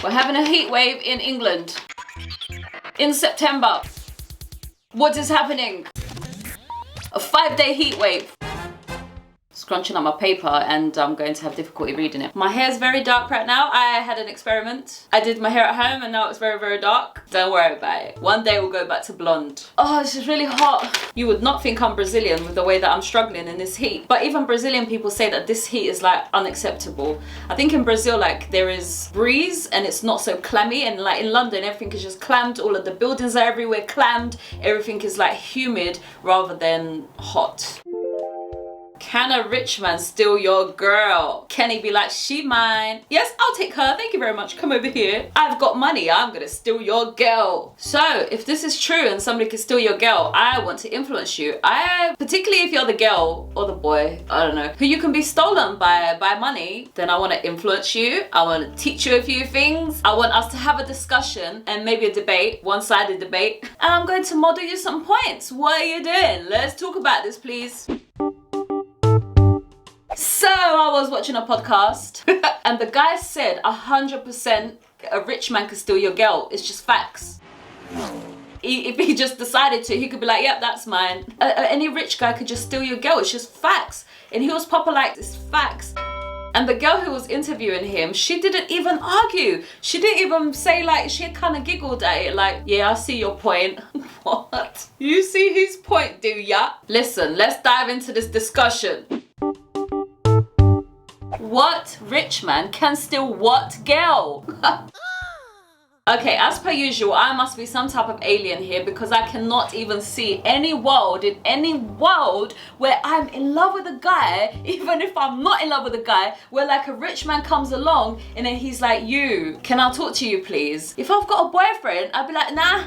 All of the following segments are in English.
We're having a heat wave in England in September. What is happening? A 5-day heat wave. Scrunching up my paper and I'm going to have difficulty reading it. My hair is very dark right now. I had an experiment. I did my hair at home and now it's very, very dark. Don't worry about it. One day we'll go back to blonde. Oh, this is really hot. You would not think I'm Brazilian with the way that I'm struggling in this heat. But even Brazilian people say that this heat is like unacceptable. I think in Brazil, like there is breeze and it's not so clammy, and like in London, everything is just clammed. All of the buildings are everywhere clammed. Everything is like humid rather than hot. Can a rich man steal your girl? Can he be like, she mine? Yes, I'll take her. Thank you very much. Come over here. I've got money. I'm gonna steal your girl. So if this is true and somebody can steal your girl, I want to influence you. Particularly if you're the girl or the boy, I don't know, who you can be stolen by money, then I want to influence you. I want to teach you a few things. I want us to have a discussion and maybe a debate, one-sided debate. And I'm going to model you some points. What are you doing? Let's talk about this, please. So I was watching a podcast and the guy said 100% a rich man could steal your girl. It's just facts. If he just decided to, he could be like, yep, that's mine. Any rich guy could just steal your girl. It's just facts. And he was proper like, it's facts. And the girl who was interviewing him, she didn't even argue. She didn't even say, like, she kind of giggled at it like, yeah, I see your point. What? You see his point, do ya? Listen, let's dive into this discussion. What rich man can steal what girl? Okay, as per usual, I must be some type of alien here because I cannot even see any world where I'm in love with a guy, even if I'm not in love with a guy, where like a rich man comes along and then he's like, you, can I talk to you please? If I've got a boyfriend, I'd be like, nah.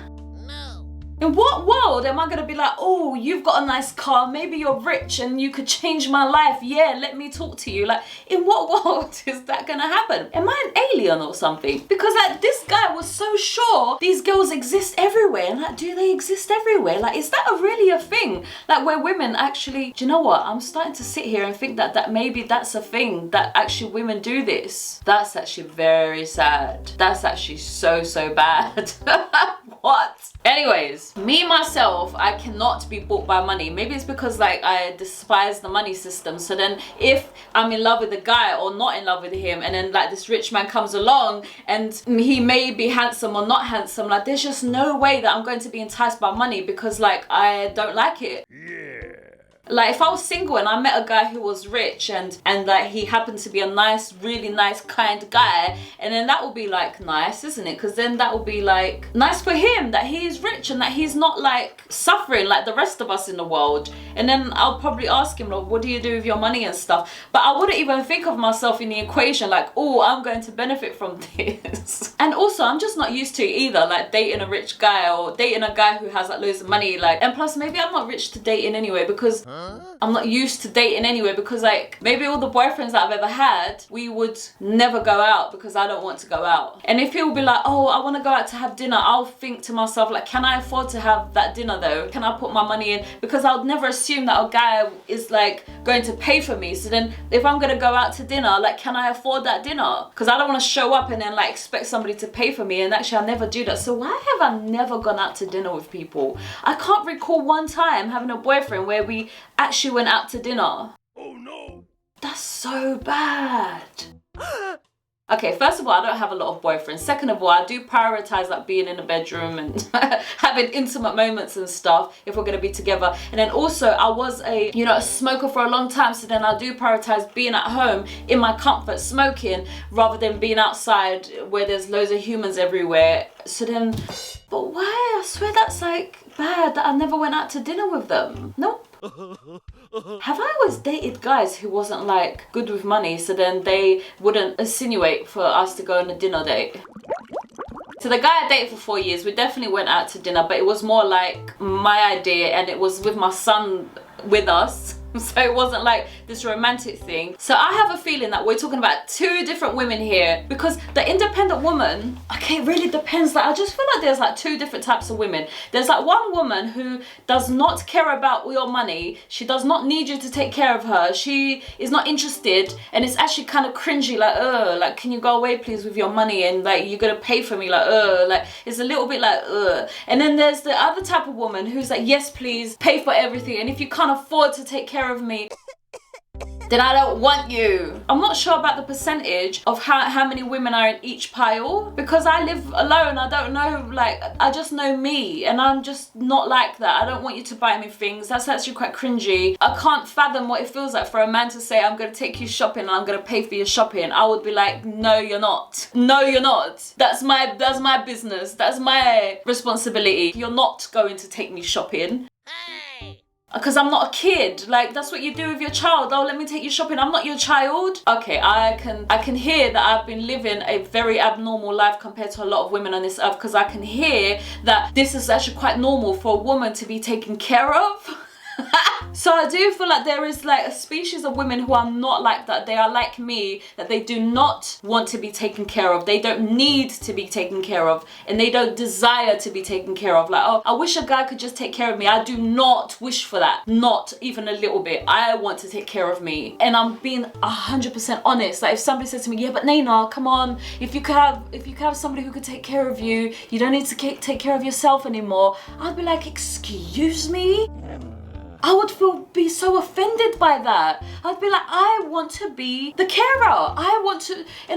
In what world am I gonna be like, oh, you've got a nice car, maybe you're rich and you could change my life, yeah, let me talk to you. Like, in what world is that gonna happen? Am I an alien or something? Because like this guy was so sure these girls exist everywhere, and like, do they exist everywhere? Like, is that really a thing? Like where women actually, do you know what? I'm starting to sit here and think that maybe that's a thing, that actually women do this. That's actually very sad. That's actually so bad. What? Anyways, me myself, I cannot be bought by money. Maybe it's because like I despise the money system. So then if I'm in love with a guy or not in love with him, and then like this rich man comes along and he may be handsome or not handsome, like there's just no way that I'm going to be enticed by money because like I don't like it. Yeah. Like if I was single and I met a guy who was rich and like he happened to be a nice, really nice, kind guy, and then that would be like nice, isn't it? Because then that would be like nice for him that he's rich and that he's not like suffering like the rest of us in the world. And then I'll probably ask him, like, what do you do with your money and stuff? But I wouldn't even think of myself in the equation like, oh, I'm going to benefit from this. And also I'm just not used to it either, like dating a rich guy or dating a guy who has like loads of money, like, and plus maybe I'm not rich to dating anyway because I'm not used to dating anyway, because like maybe all the boyfriends that I've ever had, we would never go out because I don't want to go out. And if he'll be like, oh, I want to go out to have dinner, I'll think to myself like, can I afford to have that dinner though? Can I put my money in? Because I would never assume that a guy is like going to pay for me. So then if I'm going to go out to dinner, like, can I afford that dinner? Because I don't want to show up and then like expect somebody to pay for me, and actually I never do that. So why have I never gone out to dinner with people? I can't recall one time having a boyfriend where we actually went out to dinner. Oh no. That's so bad. Okay, first of all, I don't have a lot of boyfriends. Second of all, I do prioritize like being in the bedroom and having intimate moments and stuff if we're gonna be together. And then also I was a smoker for a long time, so then I do prioritize being at home in my comfort smoking rather than being outside where there's loads of humans everywhere. So then, but why? I swear that's like bad that I never went out to dinner with them. Nope. Have I always dated guys who wasn't like good with money, so then they wouldn't insinuate for us to go on a dinner date? So the guy I dated for 4 years, we definitely went out to dinner, but it was more like my idea, and it was with my son with us. So it wasn't like this romantic thing. So I have a feeling that we're talking about two different women here, because the independent woman, okay, it really depends. Like, I just feel like there's like two different types of women. There's like one woman who does not care about your money. She does not need you to take care of her. She is not interested, and it's actually kind of cringy, like can you go away please with your money, and like you're gonna pay for me, like it's a little bit like And then there's the other type of woman who's like, yes please, pay for everything, and if you can't afford to take care of me, then I don't want you. I'm not sure about the percentage of how many women are in each pile, because I live alone. I don't know, like, I just know me, and I'm just not like that. I don't want you to buy me things. That's actually quite cringy. I can't fathom what it feels like for a man to say, I'm gonna take you shopping and I'm gonna pay for your shopping. I would be like, no you're not. No you're not. That's my business. That's my responsibility. You're not going to take me shopping. Because I'm not a kid. Like, that's what you do with your child. Oh, let me take you shopping. I'm not your child. Okay, I can hear that I've been living a very abnormal life compared to a lot of women on this earth, because I can hear that this is actually quite normal for a woman to be taken care of. So I do feel like there is like a species of women who are not like that. They are like me, that they do not want to be taken care of. They don't need to be taken care of, and they don't desire to be taken care of. Like, oh, I wish a guy could just take care of me. I do not wish for that. Not even a little bit. I want to take care of me. And I'm being 100% honest. Like, if somebody says to me, yeah, but Nayna, come on, if you could have somebody who could take care of you, you don't need to take care of yourself anymore. I'd be like, excuse me? I would be so offended by that. I'd be like, I want to be the carer. And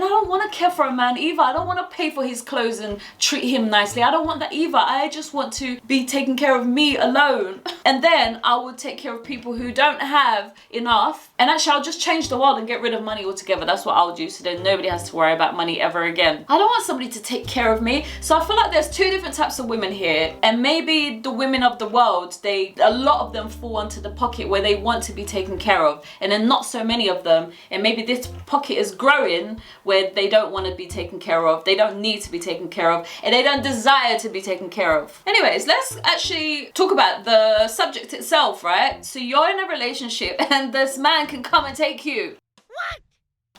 I don't want to care for a man either. I don't want to pay for his clothes and treat him nicely. I don't want that either. I just want to be taking care of me alone. And then I would take care of people who don't have enough. And actually, I'll just change the world and get rid of money altogether. That's what I'll do. So then nobody has to worry about money ever again. I don't want somebody to take care of me. So I feel like there's two different types of women here. And maybe the women of the world, a lot of them fall onto the pocket where they want to be taken care of, and then not so many of them, and maybe this pocket is growing where they don't want to be taken care of, they don't need to be taken care of, and they don't desire to be taken care of. Anyways, let's actually talk about the subject itself, right? So you're in a relationship and this man can come and take you. What?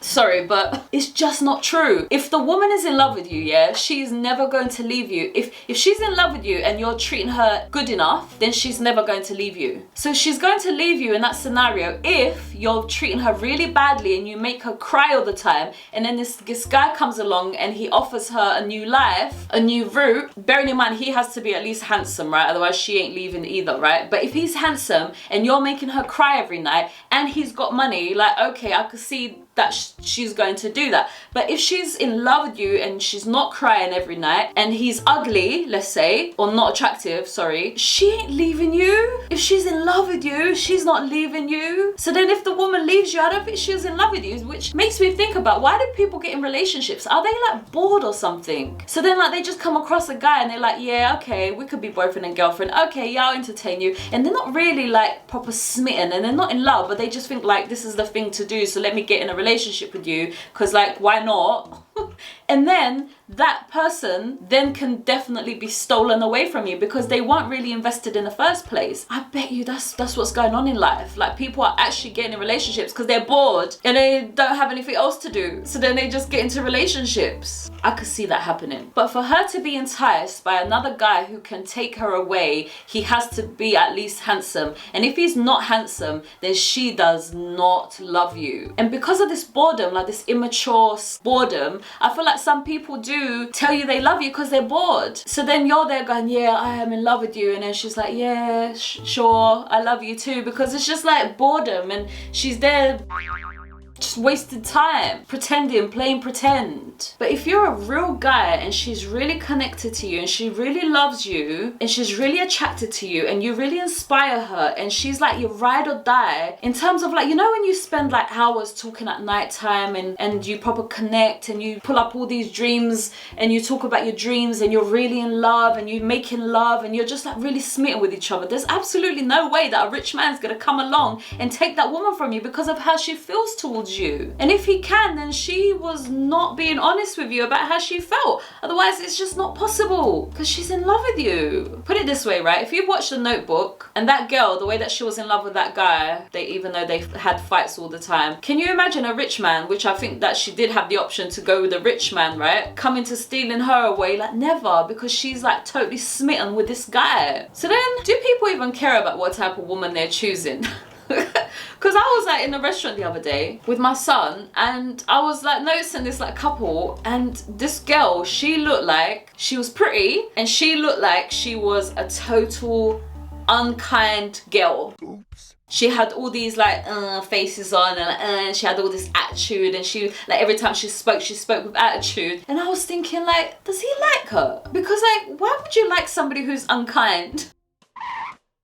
Sorry, but it's just not true. If the woman is in love with you, yeah, she's never going to leave you. If she's in love with you and you're treating her good enough, then she's never going to leave you. So she's going to leave you in that scenario if you're treating her really badly and you make her cry all the time, and then this guy comes along and he offers her a new life, a new route. Bearing in mind, he has to be at least handsome, right? Otherwise she ain't leaving either, right? But if he's handsome and you're making her cry every night and he's got money, like, okay, I could see that she's going to do that. But if she's in love with you and she's not crying every night, and he's ugly, let's say, or not attractive, sorry, she ain't leaving you. If she's in love with you, she's not leaving you. So then if the woman leaves you, I don't think she was in love with you, which makes me think about, why do people get in relationships? Are they like bored or something? So then like they just come across a guy and they're like, yeah, okay, we could be boyfriend and girlfriend. Okay, yeah, I'll entertain you. And they're not really like proper smitten, and they're not in love, but they just think like, this is the thing to do, so let me get in a relationship with you, because like, why not? And then that person then can definitely be stolen away from you because they weren't really invested in the first place. I bet you that's what's going on in life. Like, people are actually getting in relationships because they're bored and they don't have anything else to do, so then they just get into relationships. I could see that happening. But for her to be enticed by another guy who can take her away, he has to be at least handsome, and if he's not handsome, then she does not love you. And because of this boredom, like this immature boredom, I feel like some people do tell you they love you because they're bored. So then you're there going, yeah, I am in love with you, and then she's like, yeah, sure, I love you too, because it's just like boredom, and she's there just wasted time, pretending, playing pretend. But if you're a real guy and she's really connected to you and she really loves you and she's really attracted to you and you really inspire her and she's like your ride or die, in terms of like, you know, when you spend like hours talking at night time and you proper connect and you pull up all these dreams and you talk about your dreams and you're really in love and you're making love and you're just like really smitten with each other, there's absolutely no way that a rich man's gonna come along and take that woman from you because of how she feels towards towards you. And if he can, then she was not being honest with you about how she felt. Otherwise, it's just not possible because she's in love with you. Put it this way, right? If you've watched The Notebook and that girl, the way that she was in love with that guy, even though they had fights all the time, can you imagine a rich man, which I think that she did have the option to go with a rich man, right? Coming to stealing her away? Like, never, because she's like totally smitten with this guy. So then, do people even care about what type of woman they're choosing? Because I was like in a restaurant the other day with my son, and I was like noticing this like couple, and this girl, she looked like she was pretty, and she looked like she was a total unkind girl. Oops. She had all these like faces on, and she had all this attitude, and she like every time she spoke with attitude. And I was thinking, like, does he like her? Because like, why would you like somebody who's unkind?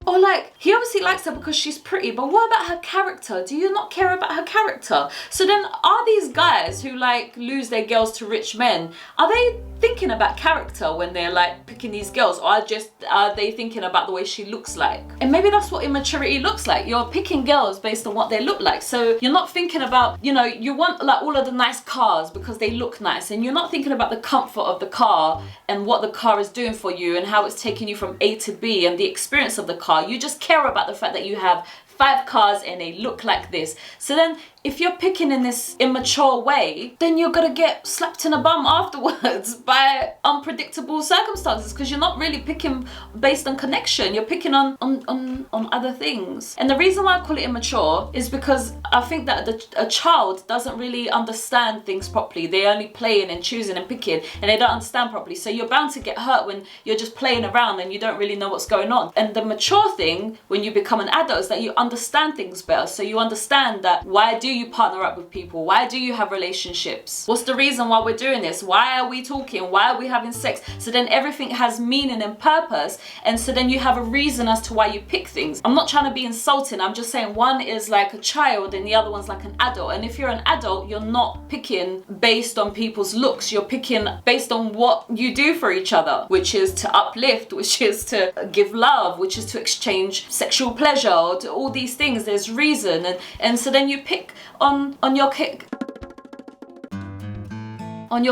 Or like, he obviously likes her because she's pretty, but what about her character? Do you not care about her character? So then, are these guys who like lose their girls to rich men, are they thinking about character when they're like picking these girls, or are they thinking about the way she looks like? And maybe that's what immaturity looks like. You're picking girls based on what they look like. So you're not thinking about, you know, you want like all of the nice cars because they look nice, and you're not thinking about the comfort of the car and what the car is doing for you and how it's taking you from A to B and the experience of the car. You just care about the fact that you have 5 cars and they look like this. So then if you're picking in this immature way, then you're gonna get slapped in the bum afterwards by unpredictable circumstances, because you're not really picking based on connection. You're picking on other things. And the reason why I call it immature is because I think that a child doesn't really understand things properly. They're only playing and choosing and picking, and they don't understand properly. So you're bound to get hurt when you're just playing around and you don't really know what's going on. And the mature thing when you become an adult is that you understand things better. So you understand that, why do you partner up with people? Why do you have relationships? What's the reason why we're doing this? Why are we talking? Why are we having sex? So then everything has meaning and purpose, and so then you have a reason as to why you pick things. I'm not trying to be insulting. I'm just saying one is like a child and the other one's like an adult. And if you're an adult, you're not picking based on people's looks. You're picking based on what you do for each other, which is to uplift, which is to give love, which is to exchange sexual pleasure, all these things. There's reason, and so then you pick on your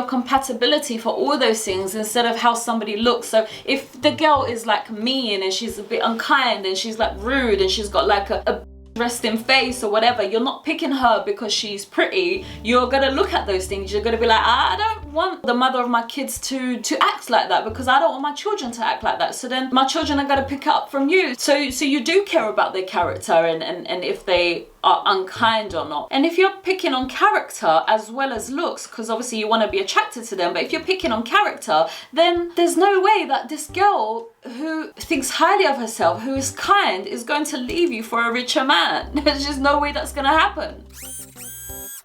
compatibility for all those things instead of how somebody looks. So if the girl is like mean and she's a bit unkind and she's like rude and she's got like a resting face or whatever, you're not picking her because she's pretty. You're gonna look at those things. You're gonna be like, I don't want the mother of my kids to act like that, because I don't want my children to act like that. So then my children are gonna pick up from you. So you do care about their character and if they are unkind or not. And if you're picking on character as well as looks, because obviously you want to be attracted to them, but if you're picking on character, then there's no way that this girl who thinks highly of herself, who is kind, is going to leave you for a richer man. There's just no way that's going to happen.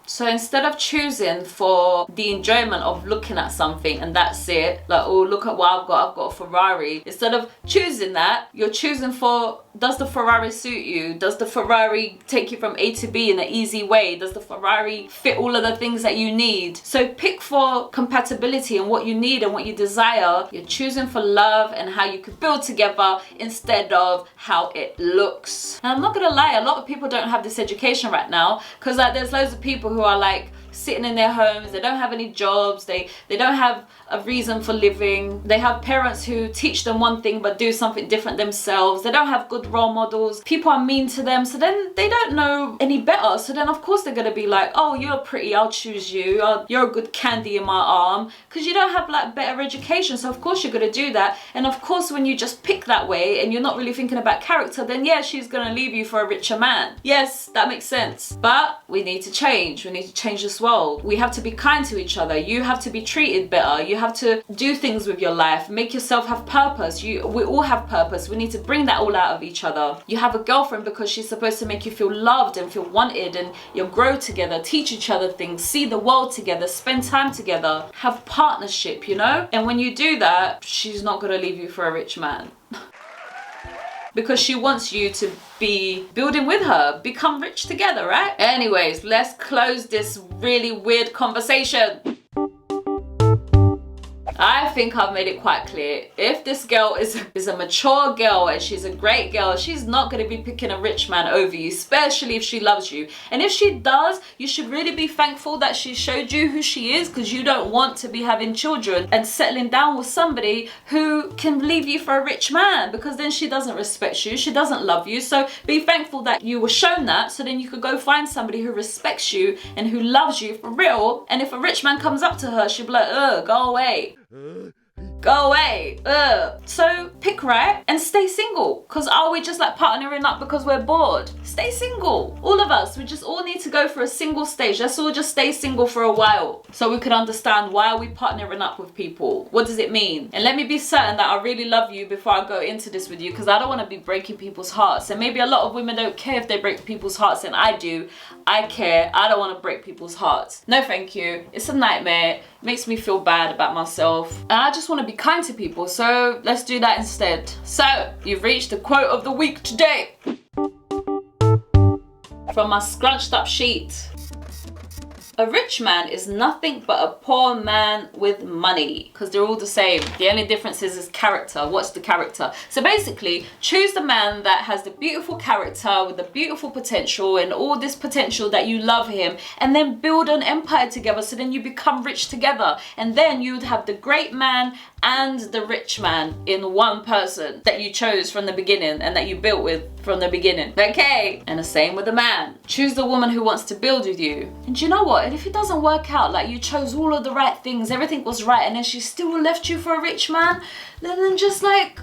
So instead of choosing for the enjoyment of looking at something and that's it, like, oh, look at what I've got a Ferrari. Instead of choosing that, you're choosing for, does the Ferrari suit you? Does the Ferrari take you from A to B in an easy way? Does the Ferrari fit all of the things that you need? So pick for compatibility and what you need and what you desire. You're choosing for love and how you could build together instead of how it looks. And I'm not gonna lie, a lot of people don't have this education right now, because like there's loads of people who are like sitting in their homes, they don't have any jobs, they don't have a reason for living, they have parents who teach them one thing but do something different themselves, they don't have good role models, people are mean to them, so then they don't know any better. So then of course they're gonna be like, oh, you're pretty, I'll choose you, you're a good candy in my arm, because you don't have like better education. So of course you're gonna do that. And of course when you just pick that way and you're not really thinking about character, then yeah, she's gonna leave you for a richer man. Yes, that makes sense. But we need to change. We need to change this world. We have to be kind to each other. You have to be treated better. You have to do things with your life. Make yourself have purpose. We all have purpose. We need to bring that all out of each other. You have a girlfriend because she's supposed to make you feel loved and feel wanted, and you'll grow together, teach each other things, see the world together, spend time together, have partnership, you know? And when you do that, she's not gonna leave you for a rich man. Because she wants you to be building with her, become rich together, right? Anyways, let's close this really weird conversation. I think I've made it quite clear. If this girl is a mature girl and she's a great girl, she's not going to be picking a rich man over you, especially if she loves you. And if she does, you should really be thankful that she showed you who she is, because you don't want to be having children and settling down with somebody who can leave you for a rich man, because then she doesn't respect you, she doesn't love you. So be thankful that you were shown that, so then you could go find somebody who respects you and who loves you for real. And if a rich man comes up to her, she'll be like, ugh, go away. Go away. Ugh. So pick right and stay single. Because are we just like partnering up because we're bored? Stay single. All of us, we just all need to go for a single stage. Let's all just stay single for a while so we can understand, why are we partnering up with people? What does it mean? And let me be certain that I really love you before I go into this with you, because I don't want to be breaking people's hearts. And maybe a lot of women don't care if they break people's hearts, and I do. I care. I don't want to break people's hearts. No thank you. It's a nightmare. It makes me feel bad about myself. And I just want to be kind to people, so let's do that instead. So you've reached the quote of the week today from my scrunched up sheet. A rich man is nothing but a poor man with money, because they're all the same. The only difference is his character. What's the character? So basically, choose the man that has the beautiful character with the beautiful potential and all this potential that you love him, and then build an empire together, so then you become rich together. And then you would have the great man and the rich man in one person that you chose from the beginning and that you built with from the beginning. Okay? And the same with the man. Choose the woman who wants to build with you. And do you know what? And if it doesn't work out, like you chose all of the right things, everything was right, and then she still left you for a rich man, then just like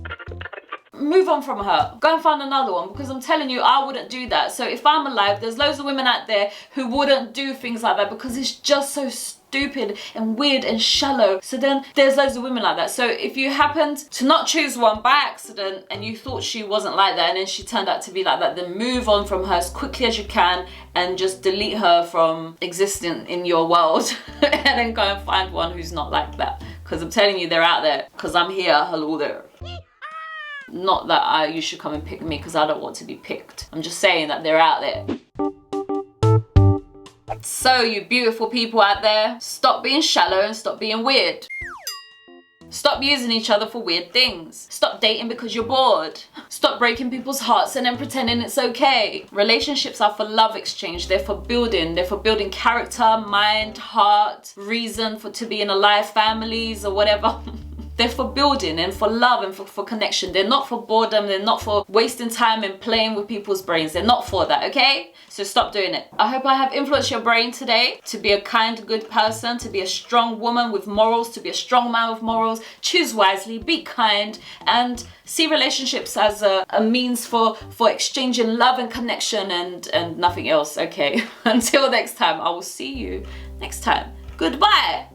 move on from her. Go and find another one, because I'm telling you, I wouldn't do that. So if I'm alive, there's loads of women out there who wouldn't do things like that, because it's just so stupid and weird and shallow. So then there's loads of women like that. So if you happened to not choose one by accident and you thought she wasn't like that, and then she turned out to be like that, then move on from her as quickly as you can and just delete her from existing in your world and then go and find one who's not like that. Because I'm telling you, they're out there. Because I'm here. Hello there. Not that you should come and pick me, because I don't want to be picked. I'm just saying that they're out there. So you beautiful people out there, stop being shallow and stop being weird. Stop using each other for weird things. Stop dating because you're bored. Stop breaking people's hearts and then pretending it's okay. Relationships are for love exchange. They're for building. They're for building character, mind, heart, reason to be in alive, families or whatever. They're for building and for love and for connection. They're not for boredom. They're not for wasting time and playing with people's brains. They're not for that, okay? So stop doing it. I hope I have influenced your brain today to be a kind, good person, to be a strong woman with morals, to be a strong man with morals. Choose wisely, be kind, and see relationships as a means for exchanging love and connection and nothing else, okay? Until next time, I will see you next time. Goodbye.